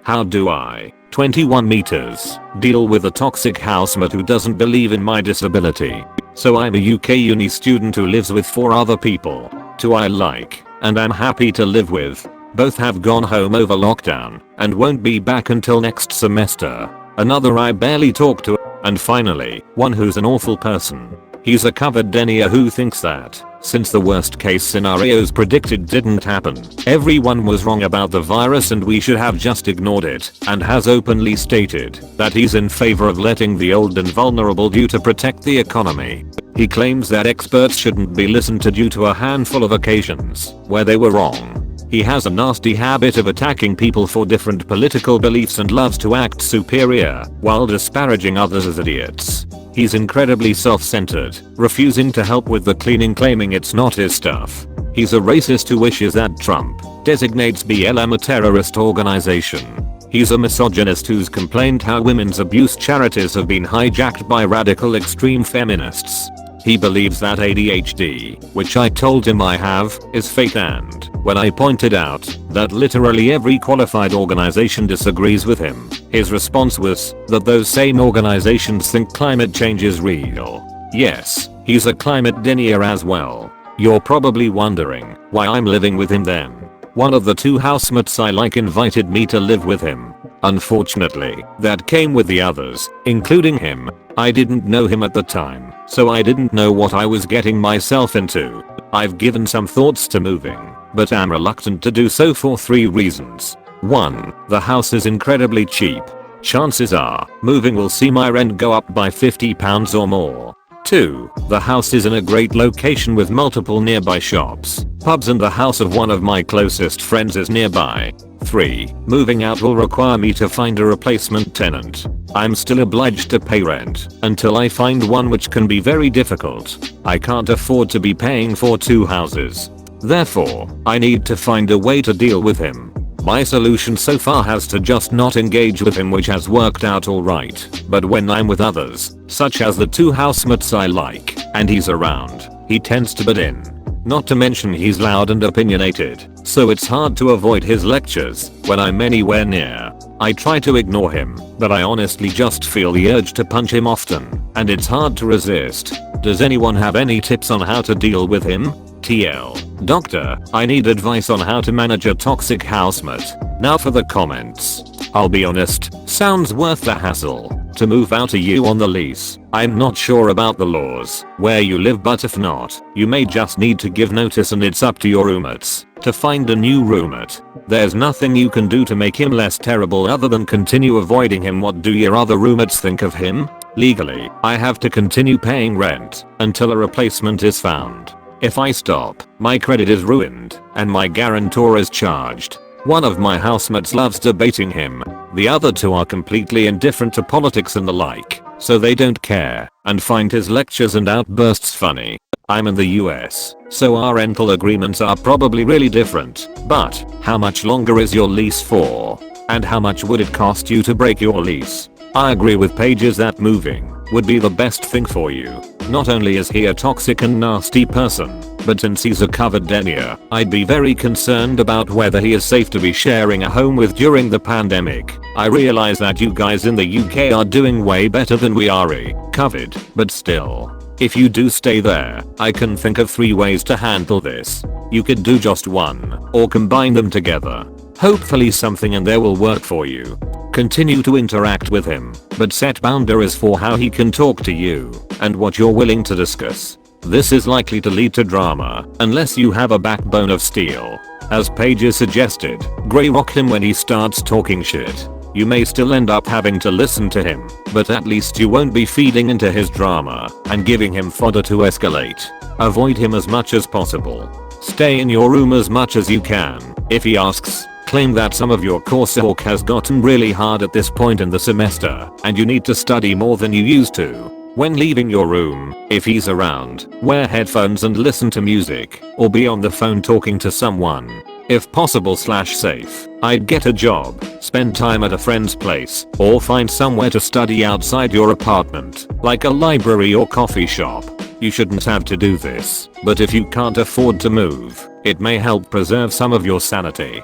How do I, 21 meters, deal with a toxic housemate who doesn't believe in my disability? So I'm a UK uni student who lives with 4 other people. 2 I like, and I'm happy to live with. Both have gone home over lockdown, and won't be back until next semester. Another I barely talk to, and finally, one who's an awful person. He's a covered denier who thinks that, since the worst case scenarios predicted didn't happen, everyone was wrong about the virus and we should have just ignored it, and has openly stated that he's in favor of letting the old and vulnerable do to protect the economy. He claims that experts shouldn't be listened to due to a handful of occasions where they were wrong. He has a nasty habit of attacking people for different political beliefs and loves to act superior while disparaging others as idiots. He's incredibly self-centered, refusing to help with the cleaning, claiming it's not his stuff. He's a racist who wishes that Trump designates BLM a terrorist organization. He's a misogynist who's complained how women's abuse charities have been hijacked by radical extreme feminists. He believes that ADHD, which I told him I have, is fake, and when I pointed out that literally every qualified organization disagrees with him, his response was that those same organizations think climate change is real. Yes, he's a climate denier as well. You're probably wondering why I'm living with him then. One of the 2 housemates I like invited me to live with him. Unfortunately, that came with the others, including him. I didn't know him at the time, so I didn't know what I was getting myself into. I've given some thoughts to moving, but am reluctant to do so for 3 reasons. 1. The house is incredibly cheap. Chances are, moving will see my rent go up by £50 or more. 2. The house is in a great location with multiple nearby shops, pubs, and the house of one of my closest friends is nearby. 3. Moving out will require me to find a replacement tenant. I'm still obliged to pay rent until I find one, which can be very difficult. I can't afford to be paying for 2 houses. Therefore, I need to find a way to deal with him. My solution so far has to just not engage with him, which has worked out alright, but when I'm with others, such as the 2 housemates I like, and he's around, he tends to butt in. Not to mention he's loud and opinionated, so it's hard to avoid his lectures when I'm anywhere near. I try to ignore him, but I honestly just feel the urge to punch him often, and it's hard to resist. Does anyone have any tips on how to deal with him? TL. Doctor, I need advice on how to manage a toxic housemate. Now for the comments. I'll be honest, sounds worth the hassle to move out of you on the lease. I'm not sure about the laws where you live, but if not, you may just need to give notice and it's up to your roommates to find a new roommate. There's nothing you can do to make him less terrible other than continue avoiding him. What do your other roommates think of him? Legally, I have to continue paying rent until a replacement is found. If I stop, my credit is ruined and my guarantor is charged. One of my housemates loves debating him. The other 2 are completely indifferent to politics and the like, so they don't care and find his lectures and outbursts funny. I'm in the US, so our rental agreements are probably really different, but how much longer is your lease for? And how much would it cost you to break your lease? I agree with Pages that moving would be the best thing for you. Not only is he a toxic and nasty person, but since he's a covered denier, I'd be very concerned about whether he is safe to be sharing a home with during the pandemic. I realize that you guys in the UK are doing way better than we are covered, but still. If you do stay there, I can think of 3 ways to handle this. You could do just one, or combine them together. Hopefully something in there will work for you. Continue to interact with him, but set boundaries for how he can talk to you and what you're willing to discuss. This is likely to lead to drama unless you have a backbone of steel. As Pages suggested, grey rock him when he starts talking shit. You may still end up having to listen to him, but at least you won't be feeding into his drama and giving him fodder to escalate. Avoid him as much as possible. Stay in your room as much as you can. If he asks, claim that some of your coursework has gotten really hard at this point in the semester and you need to study more than you used to. When leaving your room, if he's around, wear headphones and listen to music, or be on the phone talking to someone. If possible safe, I'd get a job, spend time at a friend's place, or find somewhere to study outside your apartment, like a library or coffee shop. You shouldn't have to do this, but if you can't afford to move, it may help preserve some of your sanity.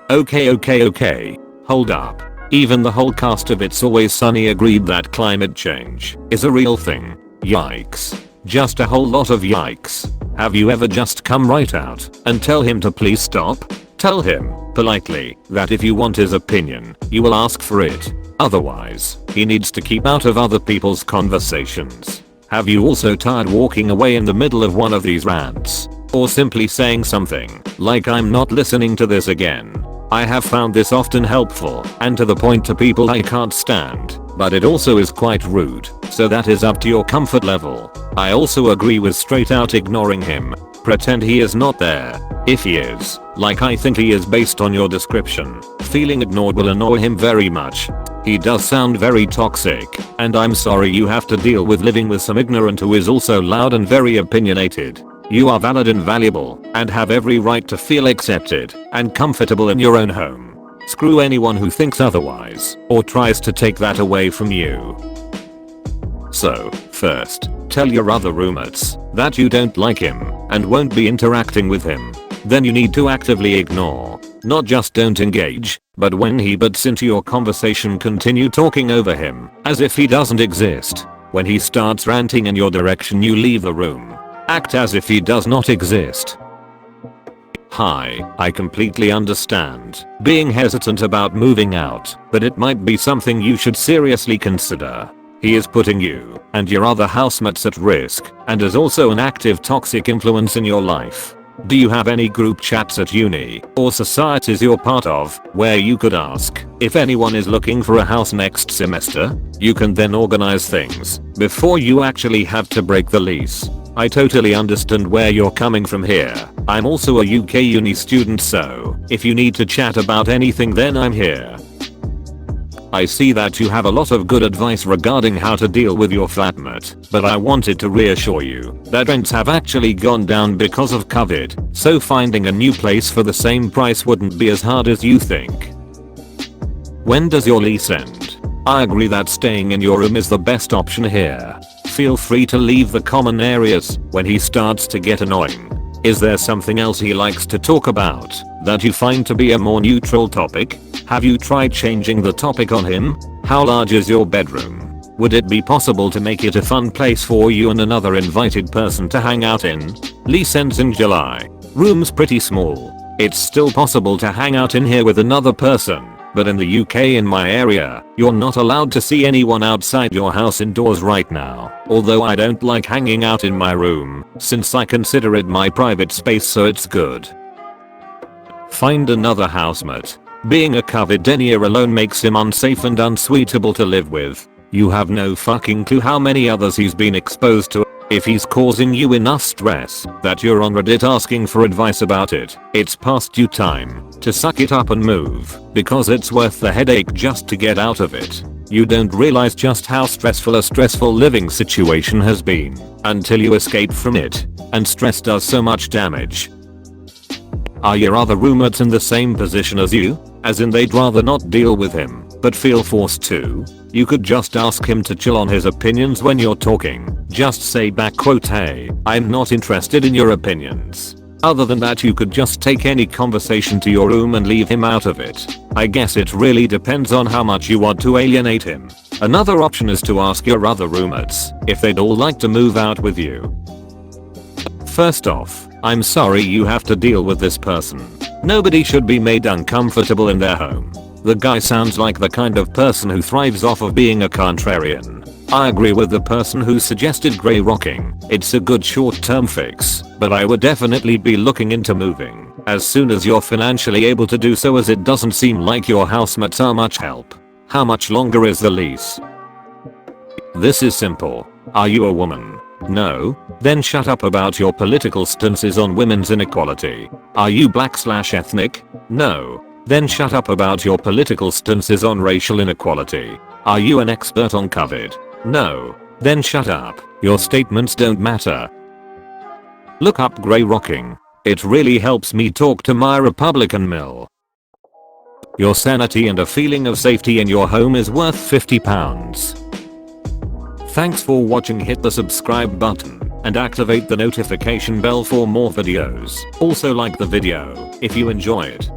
Okay. Hold up. Even the whole cast of It's Always Sunny agreed that climate change is a real thing. Yikes. Just a whole lot of yikes. Have you ever just come right out and tell him to please stop? Tell him, politely, that if you want his opinion, you will ask for it. Otherwise, he needs to keep out of other people's conversations. Have you also tried walking away in the middle of one of these rants? Or simply saying something, like I'm not listening to this again? I have found this often helpful and to the point to people I can't stand, but it also is quite rude, so that is up to your comfort level. I also agree with straight out ignoring him. Pretend he is not there. If he is, like I think he is based on your description, feeling ignored will annoy him very much. He does sound very toxic, and I'm sorry you have to deal with living with some ignorant who is also loud and very opinionated. You are valid and valuable, and have every right to feel accepted and comfortable in your own home. Screw anyone who thinks otherwise, or tries to take that away from you. So, first, tell your other roommates that you don't like him and won't be interacting with him. Then you need to actively ignore. Not just don't engage, but when he butts into your conversation continue talking over him, as if he doesn't exist. When he starts ranting in your direction you leave the room. Act as if he does not exist. Hi, I completely understand being hesitant about moving out, but it might be something you should seriously consider. He is putting you and your other housemates at risk and is also an active toxic influence in your life. Do you have any group chats at uni or societies you're part of where you could ask if anyone is looking for a house next semester? You can then organize things before you actually have to break the lease. I totally understand where you're coming from here. I'm also a UK uni student, so if you need to chat about anything then I'm here. I see that you have a lot of good advice regarding how to deal with your flatmate, but I wanted to reassure you that rents have actually gone down because of COVID, so finding a new place for the same price wouldn't be as hard as you think. When does your lease end? I agree that staying in your room is the best option here. Feel free to leave the common areas when he starts to get annoying. Is there something else he likes to talk about that you find to be a more neutral topic? Have you tried changing the topic on him? How large is your bedroom? Would it be possible to make it a fun place for you and another invited person to hang out in? Lease ends in July. Room's pretty small. It's still possible to hang out in here with another person. But in the UK in my area, you're not allowed to see anyone outside your house indoors right now. Although I don't like hanging out in my room, since I consider it my private space, so it's good. Find another housemate. Being a COVID denier alone makes him unsafe and unsuitable to live with. You have no fucking clue how many others he's been exposed to. If he's causing you enough stress that you're on Reddit asking for advice about it, it's past due time to suck it up and move, because it's worth the headache just to get out of it. You don't realize just how stressful a stressful living situation has been until you escape from it, and stress does so much damage. Are your other roommates in the same position as you? As in they'd rather not deal with him, but feel forced to? You could just ask him to chill on his opinions when you're talking. Just say back quote, "Hey, I'm not interested in your opinions." Other than that you could just take any conversation to your room and leave him out of it. I guess it really depends on how much you want to alienate him. Another option is to ask your other roommates if they'd all like to move out with you. First off, I'm sorry you have to deal with this person. Nobody should be made uncomfortable in their home. The guy sounds like the kind of person who thrives off of being a contrarian. I agree with the person who suggested grey rocking. It's a good short-term fix, but I would definitely be looking into moving as soon as you're financially able to do so, as it doesn't seem like your housemates are much help. How much longer is the lease? This is simple. Are you a woman? No? Then shut up about your political stances on women's inequality. Are you black/ethnic? No? Then shut up about your political stances on racial inequality. Are you an expert on COVID? No? Then shut up. Your statements don't matter. Look up grey rocking. It really helps me talk to my Republican mill. Your sanity and a feeling of safety in your home is worth £50. Thanks for watching. Hit the subscribe button and activate the notification bell for more videos. Also like the video if you enjoy it.